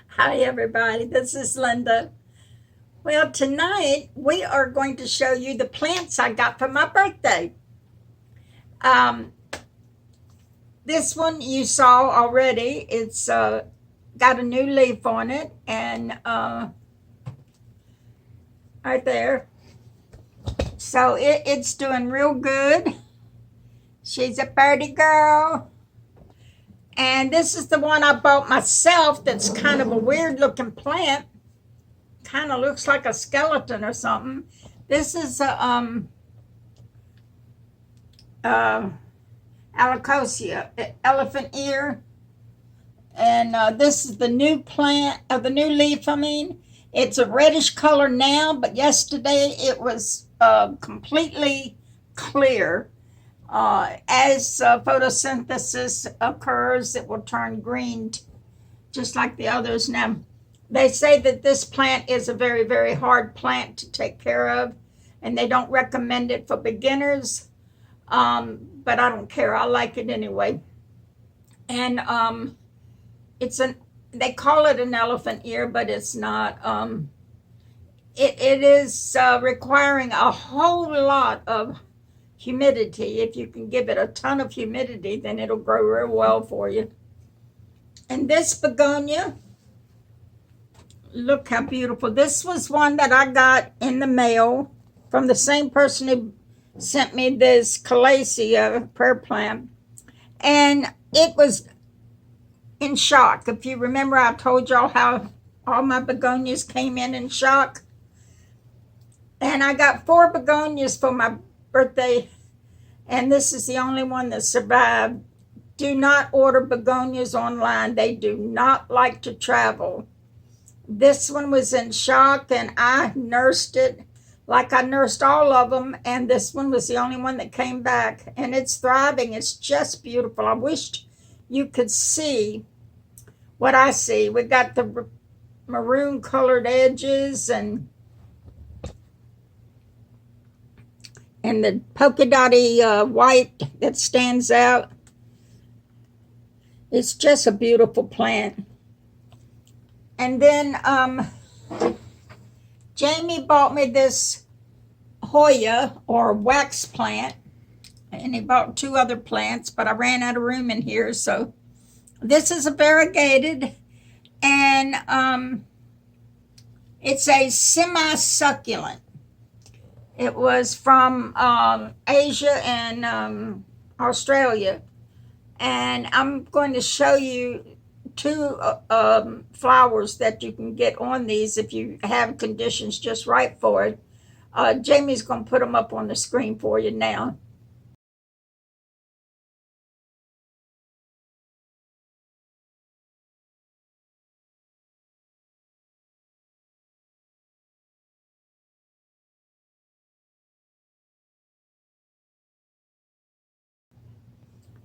Hi, everybody. This is Linda. Well, tonight we are going to show you the plants I got for my birthday. Um, this one you saw already. It's got a new leaf on it, and right there. So it's doing real good. She's a birdie girl. And this is the one I bought myself that's kind of a weird looking plant. Kind of looks like a skeleton or something. This is a Alacosia, elephant ear. And this is the new plant, the new leaf, I mean. It's a reddish color now, but yesterday it was completely clear. As photosynthesis occurs, it will turn green, just like the others. Now, they say that this plant is a very, very hard plant to take care of, and they don't recommend it for beginners. But I don't care. I like it anyway. And they call it an elephant ear, but it's not. It is requiring a whole lot of humidity. If you can give it a ton of humidity, then it'll grow real well for you. And this begonia, look how beautiful. This was one that I got in the mail from the same person who sent me this calathea prayer plant. And it was in shock. If you remember, I told y'all how all my begonias came in shock. And I got 4 begonias for my birthday, and this is the only one that survived. Do not order begonias online. They do not like to travel. This one was in shock, and I nursed it like I nursed all of them, and this one was the only one that came back, and it's thriving. It's just beautiful. I wished you could see what I see. We got the maroon colored edges and the polka dotty white that stands out. It's just a beautiful plant. And then Jamie bought me this Hoya or wax plant, and he bought 2 other plants, but I ran out of room in here. So this is a variegated, and it's a semi-succulent. It was from Asia and Australia. And I'm going to show you 2 flowers that you can get on these if you have conditions just right for it. Jamie's going to put them up on the screen for you now.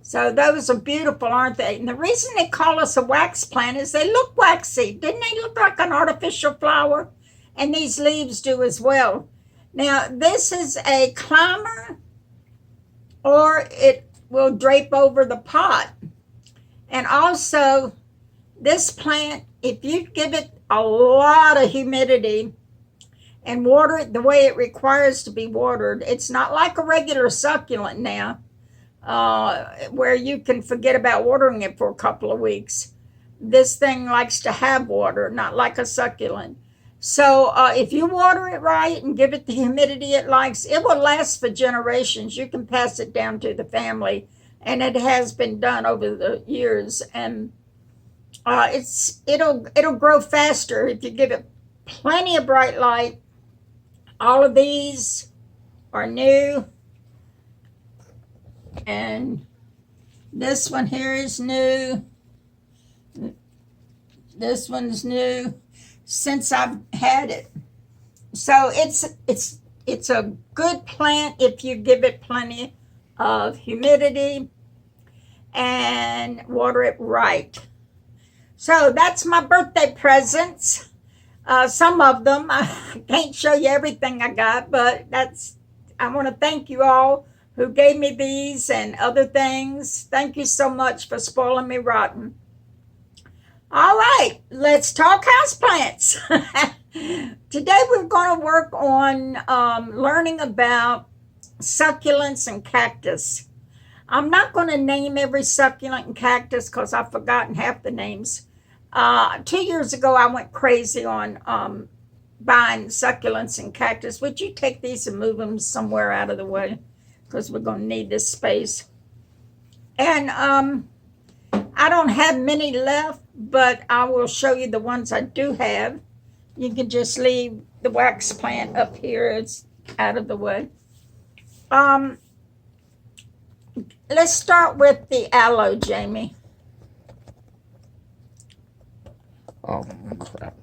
So those are beautiful, aren't they? And the reason they call us a wax plant is they look waxy. Didn't they look like an artificial flower? And these leaves do as well. Now, this is a climber, or it will drape over the pot. And also, this plant, if you give it a lot of humidity and water it the way it requires to be watered, it's not like a regular succulent now. Where you can forget about watering it for a couple of weeks. This thing likes to have water, not like a succulent. So if you water it right and give it the humidity it likes, it will last for generations. You can pass it down to the family, and it has been done over the years. And it'll grow faster if you give it plenty of bright light. All of these are new. And this one here is new. This one's new since I've had it. So it's a good plant if you give it plenty of humidity and water it right. So that's my birthday presents. Some of them, I can't show you everything I got, but I want to thank you all who gave me these and other things. Thank you so much for spoiling me rotten. All right. let's talk houseplants. Today we're going to work on learning about succulents and cactus. I'm not going to name every succulent and cactus because I've forgotten half the names. 2 years ago, I went crazy on buying succulents and cactus. Would you take these and move them somewhere out of the way? Because we're going to need this space. And I don't have many left, but I will show you the ones I do have. You can just leave the wax plant up here. It's out of the way. Let's start with the aloe, Jamie. Oh, crap.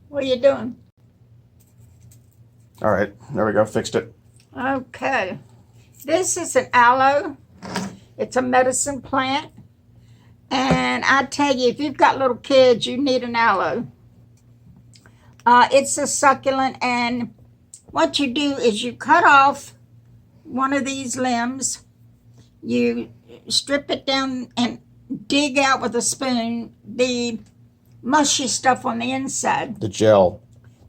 What are you doing? All right, there we go. Fixed it. Okay. This is an aloe. It's a medicine plant. And I tell you, if you've got little kids, you need an aloe. It's a succulent, and what you do is you cut off one of these limbs, you strip it down and dig out with a spoon the mushy stuff on the inside. The gel.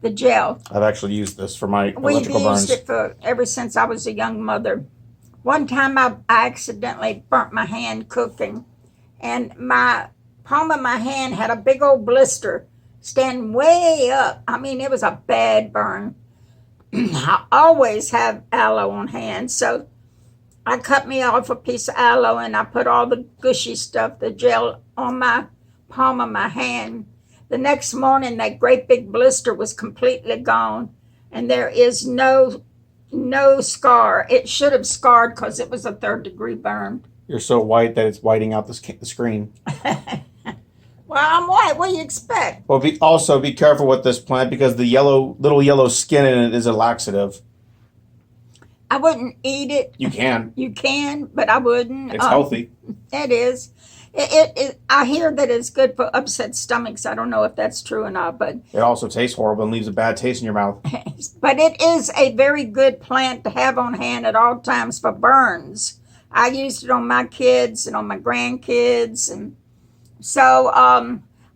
The gel. I've actually used this for my We've electrical burns. used it ever since I was a young mother. One time I accidentally burnt my hand cooking, and my palm of my hand had a big old blister standing way up. I mean, it was a bad burn. I always have aloe on hand, so I cut me off a piece of aloe and I put all the gushy stuff, the gel, on my palm of my hand. The next morning, that great big blister was completely gone, and there is no scar. It should have scarred because it was a 3rd-degree burn. You're so white that it's whiting out the screen. Well, I'm white. What do you expect? Well, also be careful with this plant because the little yellow skin in it is a laxative. I wouldn't eat it. You can. You can, but I wouldn't. It's healthy. It is. I hear that it's good for upset stomachs. I don't know if that's true or not, but it also tastes horrible and leaves a bad taste in your mouth. But it is a very good plant to have on hand at all times for burns. I used it on my kids and on my grandkids, and so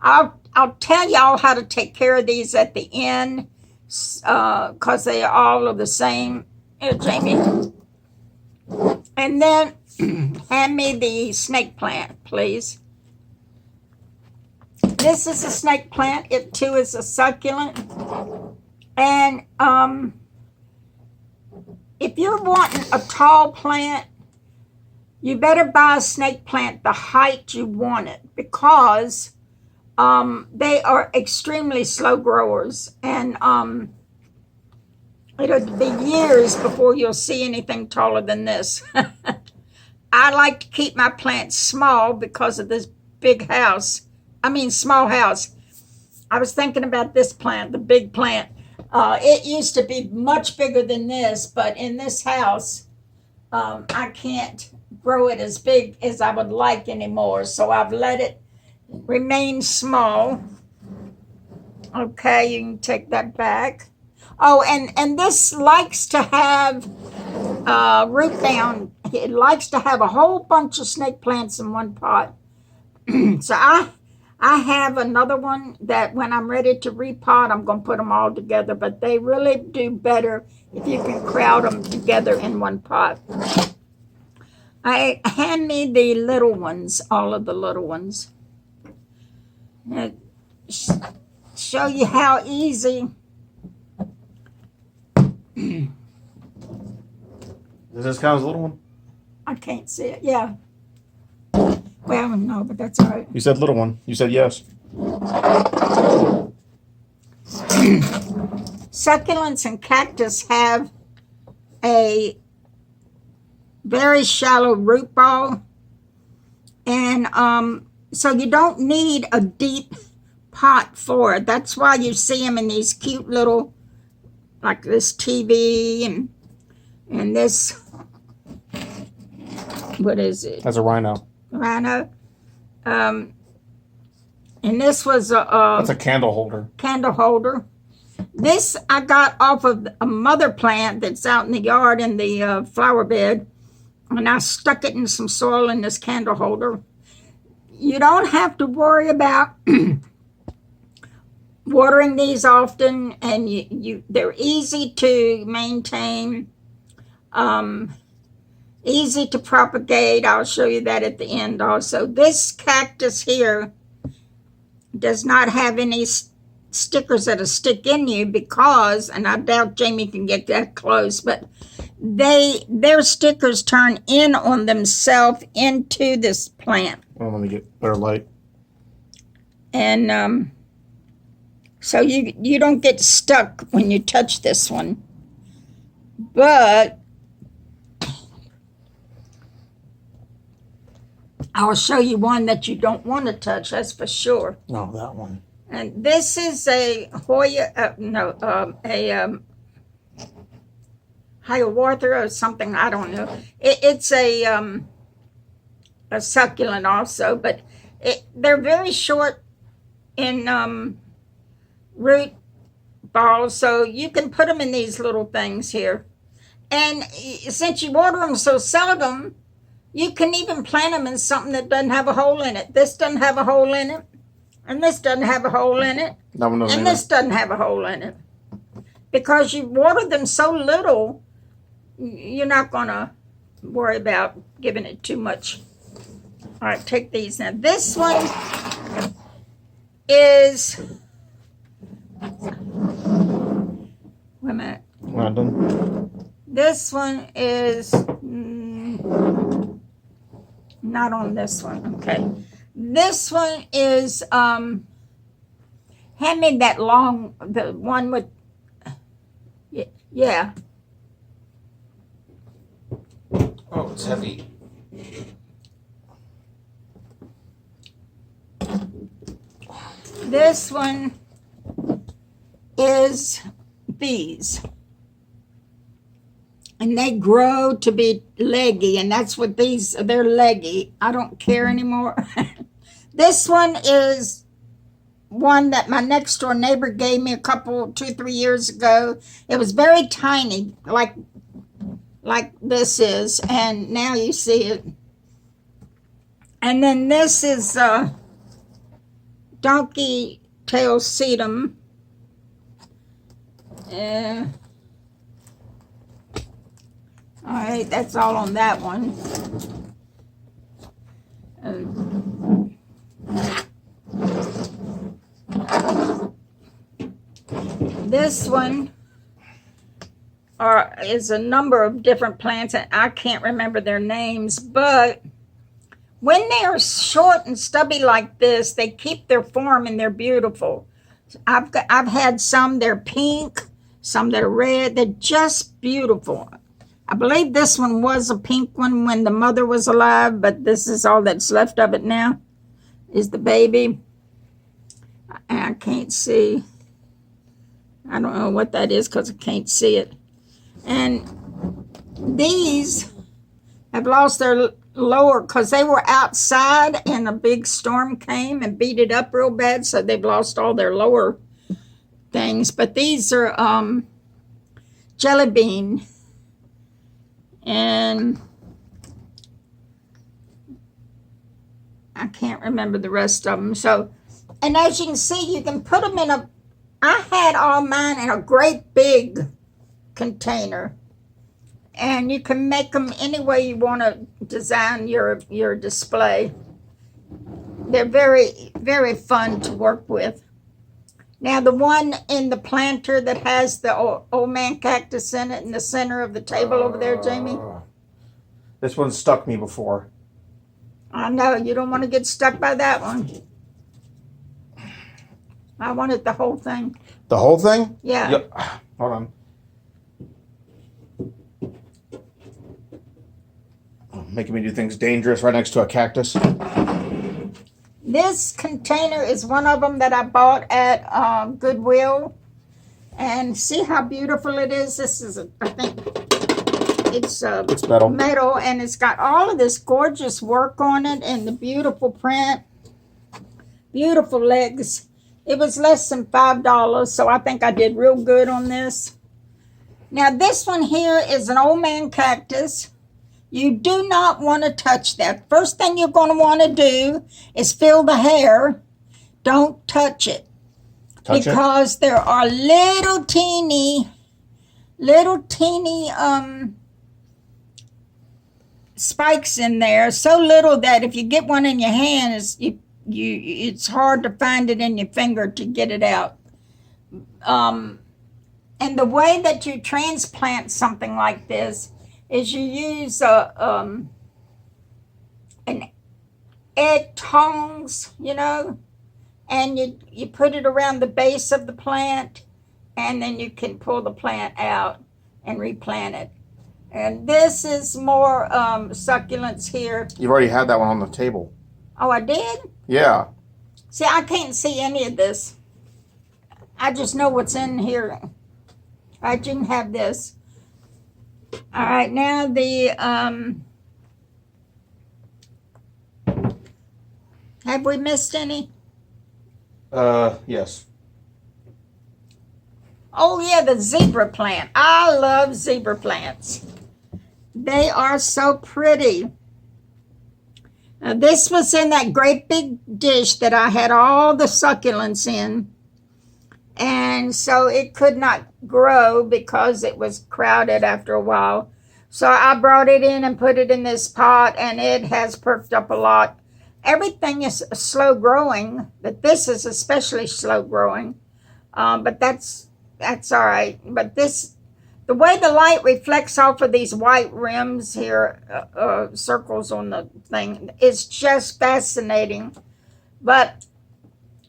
I'll tell y'all how to take care of these at the end, because they all are the same. Here, Jamie. And then hand me the snake plant, please. This is a snake plant. It too is a succulent. And if you're wanting a tall plant, you better buy a snake plant the height you want it, because they are extremely slow growers, and it'll be years before you'll see anything taller than this. I like to keep my plants small because of this big house. I mean, small house. I was thinking about this plant, the big plant. It used to be much bigger than this, but in this house, I can't grow it as big as I would like anymore. So I've let it remain small. Okay, you can take that back. Oh, and this likes to have root down. It likes to have a whole bunch of snake plants in one pot. So I have another one that when I'm ready to repot, I'm going to put them all together. But they really do better if you can crowd them together in one pot. Hand me the little ones, all of the little ones. Show you how easy. Does this count as a little one? I can't see it. Yeah. Well, no, but that's all right. You said little one. You said yes. Succulents and cactus have a very shallow root ball, and so you don't need a deep pot for it. That's why you see them in these cute little, like this TV and this. What is it? That's a rhino. Rhino. And this was That's a candle holder. Candle holder. This I got off of a mother plant that's out in the yard in the flower bed, and I stuck it in some soil in this candle holder. you don't have to worry about watering these often, and they're easy to maintain, easy to propagate. I'll show you that at the end also. This cactus here does not have any stickers that'll stick in you because, and I doubt Jamie can get that close, but their stickers turn in on themselves into this plant. Oh, let me get better light. And so you don't get stuck when you touch this one. But I'll show you one that you don't want to touch, that's for sure. No, that one. And this is a Hiawatha or something, I don't know. It's a succulent also, but they're very short in root balls, so you can put them in these little things here. And since you water them so seldom, you can even plant them in something that doesn't have a hole in it. This doesn't have a hole in it, and this doesn't have a hole in it, That one doesn't and this doesn't have a hole in it. Because you water them so little, you're not going to worry about giving it too much. All right, take these now. This one is... Wait a minute. Not done. This one is not on this one. Okay. This one is hand me that long, the one with, yeah. Oh, it's heavy. This one is these. And they grow to be leggy, and that's what they're leggy. I don't care anymore. This one is one that my next door neighbor gave me 2-3 years ago. It was very tiny, like this is, and now you see it. And then this is donkey tail sedum. All right, that's all on that one. This one is a number of different plants, and I can't remember their names, but when they are short and stubby like this, they keep their form and they're beautiful. I've had some, they're pink, some that are red. They're just beautiful. I believe this one was a pink one when the mother was alive, but this is all that's left of it now, is the baby. I can't see. I don't know what that is because I can't see it. And these have lost their lower because they were outside and a big storm came and beat it up real bad, so they've lost all their lower things. But these are jelly bean. And I can't remember the rest of them. So, and as you can see, you can put them in I had all mine in a great big container. And you can make them any way you want to design your display. They're very, very fun to work with. Now, the one in the planter that has the old man cactus in it in the center of the table over there, Jamie. This one stuck me before. I know, you don't want to get stuck by that one. I wanted the whole thing. The whole thing? Yeah. Yep. Hold on. Making me do things dangerous right next to a cactus. This container is one of them that I bought at Goodwill. And see how beautiful it is? This is, I think, it's metal. And it's got all of this gorgeous work on it and the beautiful print. Beautiful legs. It was less than $5, so I think I did real good on this. Now, this one here is an old man cactus. You do not want to touch that. First thing you're going to want to do is feel the hair. Don't touch it. Because there are little teeny spikes in there, so little that if you get one in your hand, it's hard to find it in your finger to get it out. And the way that you transplant something like this is you use an egg tongs, and you put it around the base of the plant, and then you can pull the plant out and replant it. And this is more succulents here. You've already had that one on the table. Oh, I did? Yeah. See, I can't see any of this. I just know what's in here. I didn't have this. All right, now have we missed any? Yes. Oh, yeah, the zebra plant. I love zebra plants. They are so pretty. Now, this was in that great big dish that I had all the succulents in. And so it could not grow because it was crowded after a while. So I brought it in and put it in this pot, and it has perked up a lot. Everything is slow growing, but this is especially slow growing. But that's all right. But the way the light reflects off of these white rims here, circles on the thing, is just fascinating. But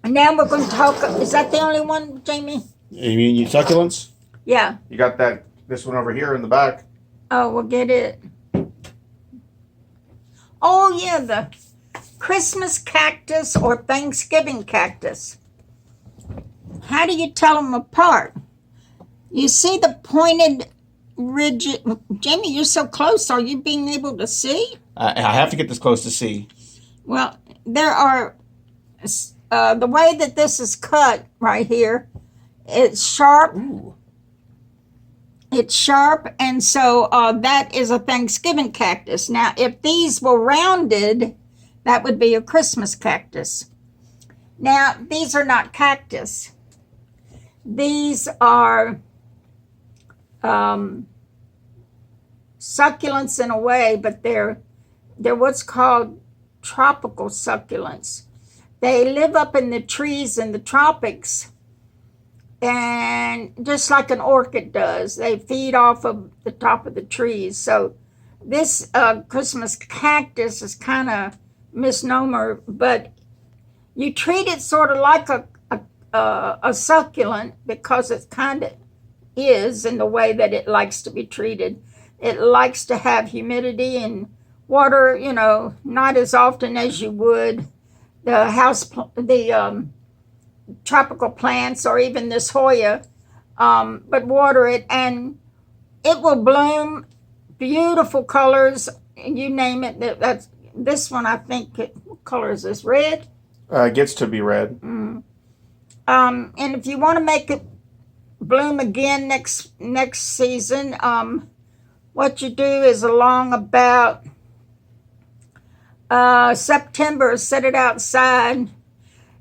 now we're going to talk. Is that the only one, Jamie? You mean your succulents? Yeah. You got this one over here in the back. Oh, we'll get it. Oh, yeah, the Christmas cactus or Thanksgiving cactus. How do you tell them apart? You see the pointed ridge. Jamie, you're so close. Are you being able to see? I have to get this close to see. Well, there are, the way that this is cut right here, it's sharp. Ooh. It's sharp, and so that is a Thanksgiving cactus. Now, if these were rounded, that would be a Christmas cactus. Now, these are not cactus. These are succulents in a way, but they're what's called tropical succulents. They live up in the trees in the tropics, and just like an orchid does, they feed off of the top of the trees. So this Christmas cactus is kind of misnomer, but you treat it sort of like a succulent because it kind of is in the way that it likes to be treated. It likes to have humidity and water, not as often as you would the tropical plants or even this Hoya, but water it and it will bloom. Beautiful colors, you name it. That's this one. I think what color is this? Red. It gets to be red. Mm. And if you want to make it bloom again next season, what you do is along about September, set it outside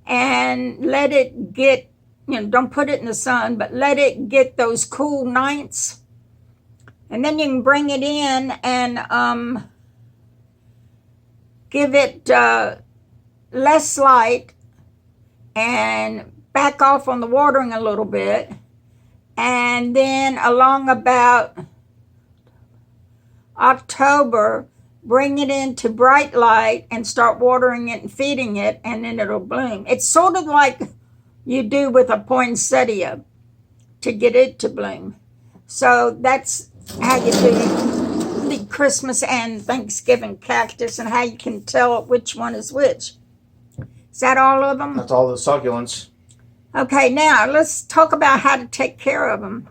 and let it get, don't put it in the sun, but let it get those cool nights. And then you can bring it in and give it less light and back off on the watering a little bit. And then along about October, bring it into bright light and start watering it and feeding it, and then it'll bloom. It's sort of like you do with a poinsettia to get it to bloom. So that's how you do the Christmas and Thanksgiving cactus and how you can tell which one is which. Is that all of them? That's all the succulents. Okay, now let's talk about how to take care of them.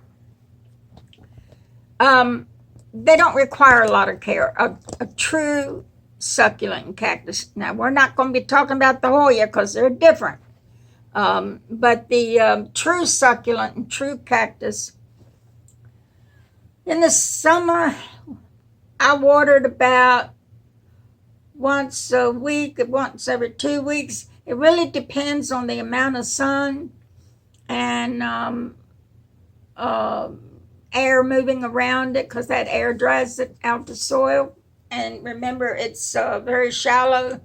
They don't require a lot of care. A true succulent cactus. Now, we're not going to be talking about the Hoya because they're different. But the true succulent and true cactus, in the summer, I watered about once a week, once every 2 weeks. It really depends on the amount of sun and air moving around it, because that air dries it out the soil. And remember, it's very shallow,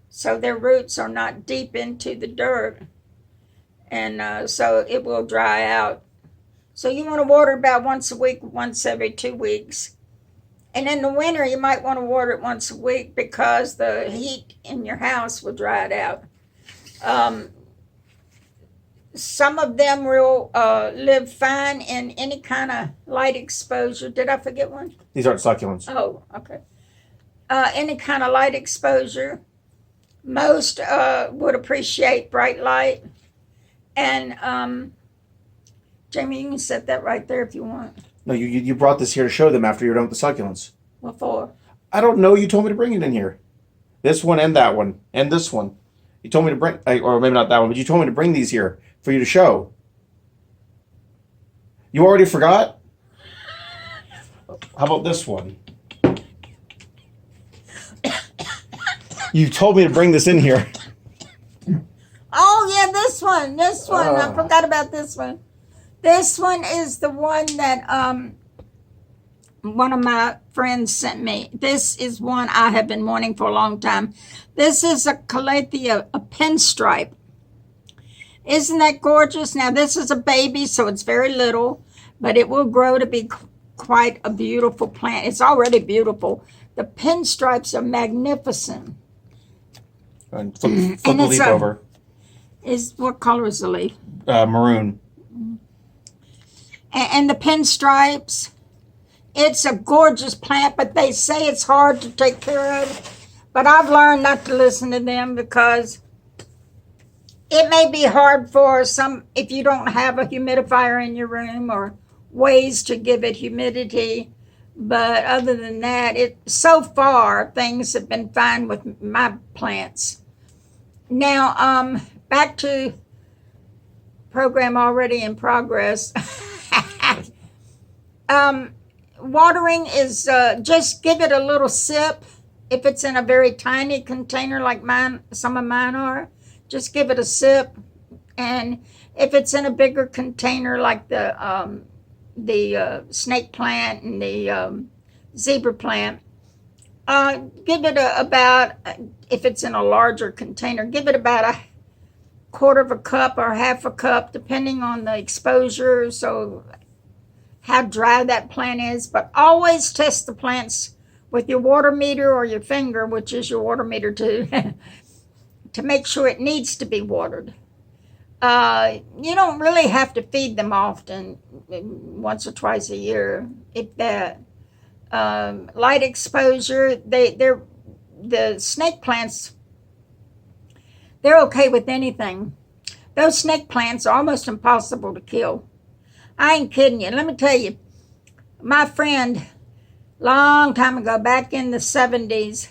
so their roots are not deep into the dirt, and so it will dry out. So you want to water about once a week, once every 2 weeks. And in the winter, you might want to water it once a week, because the heat in your house will dry it out. Some of them will live fine in any kind of light exposure. Did I forget one? These aren't succulents. Oh, okay. Any kind of light exposure. Most would appreciate bright light. And Jamie, you can set that right there if you want. No, you brought this here to show them after you're done with the succulents. What for? I don't know. You told me to bring it in here. This one and that one and this one. You told me to bring, or maybe not that one, but you told me to bring these here for you to show. You already forgot? How about this one? You told me to bring this in here. Oh, yeah, this one. I forgot about this one. This one is the one that one of my friends sent me. This is one I have been wanting for a long time. This is a calathea, a pinstripe. Isn't that gorgeous? Now, this is a baby, so it's very little, but it will grow to be quite a beautiful plant. It's already beautiful. The pinstripes are magnificent. And flip the leaf over. What color is the leaf? Maroon. And the pinstripes, it's a gorgeous plant, but they say it's hard to take care of. But I've learned not to listen to them, because it may be hard for some if you don't have a humidifier in your room or ways to give it humidity. But other than that, so far things have been fine with my plants. Now, back to program already in progress. Watering is just give it a little sip. If it's in a very tiny container like mine, some of mine are, just give it a sip. And if it's in a bigger container like the snake plant and the zebra plant, give it about, if it's in a larger container, give it about a quarter of a cup or half a cup, depending on the exposure, so how dry that plant is. But always test the plants with your water meter or your finger, which is your water meter too, to make sure it needs to be watered. You don't really have to feed them often, once or twice a year, if that. Light exposure, the snake plants, they're okay with anything. Those snake plants are almost impossible to kill. I ain't kidding you. Let me tell you, my friend, long time ago, back in the 70s,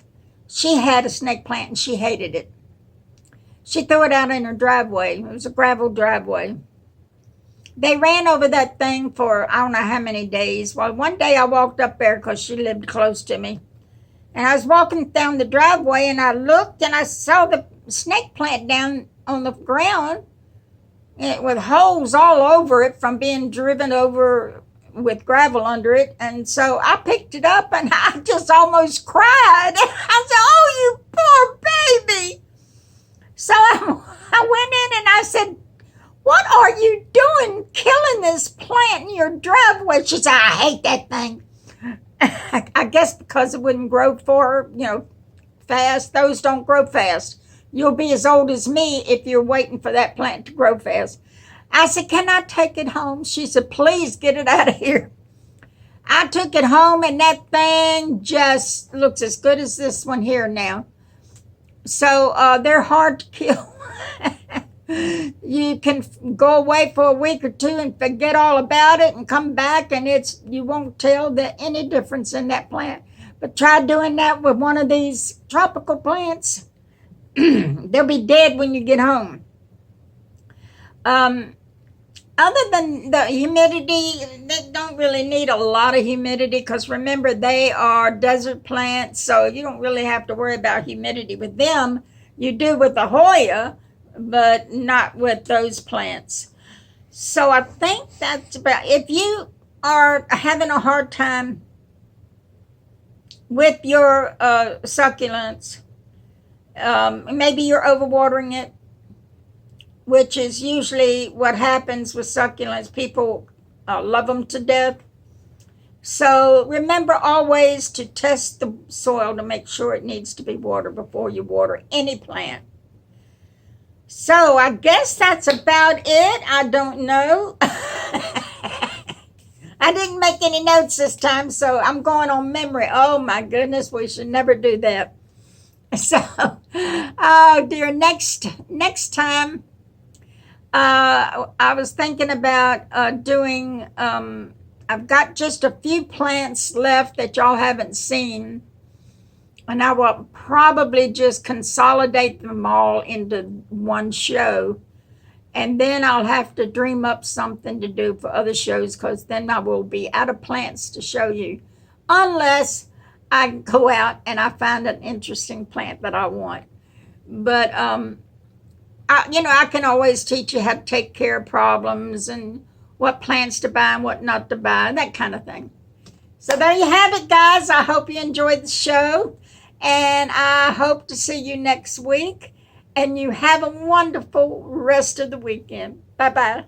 she had a snake plant and she hated it. She threw it out in her driveway. It was a gravel driveway. They ran over that thing for I don't know how many days. Well, one day I walked up there because she lived close to me. And I was walking down the driveway and I looked and I saw the snake plant down on the ground with holes all over it from being driven over with gravel under it. And so I picked it up and I just almost cried. I said, "Oh, you poor baby." So I went in and I said, "What are you doing killing this plant in your driveway?" She said, "I hate that thing." I guess because it wouldn't grow for her, fast. Those don't grow fast. You'll be as old as me if you're waiting for that plant to grow fast. I said, "Can I take it home?" She said, "Please get it out of here." I took it home and that thing just looks as good as this one here now. So they're hard to kill. You can go away for a week or two and forget all about it and come back and you won't tell any difference in that plant. But try doing that with one of these tropical plants. They'll be dead when you get home. other than the humidity, they don't really need a lot of humidity because remember, they are desert plants, so you don't really have to worry about humidity with them. You do with the Hoya, but not with those plants. So I think that's about, if you are having a hard time with your succulents, maybe you're overwatering it, which is usually what happens with succulents. People love them to death. So remember always to test the soil to make sure it needs to be watered before you water any plant. So I guess that's about it. I don't know. I didn't make any notes this time, so I'm going on memory. Oh my goodness, we should never do that. So, oh dear, next time, I was thinking about doing, I've got just a few plants left that y'all haven't seen, and I will probably just consolidate them all into one show, and then I'll have to dream up something to do for other shows, because then I will be out of plants to show you, unless I go out and I find an interesting plant that I want. But I can always teach you how to take care of problems and what plants to buy and what not to buy, that kind of thing. So there you have it, guys. I hope you enjoyed the show, and I hope to see you next week. And you have a wonderful rest of the weekend. Bye-bye.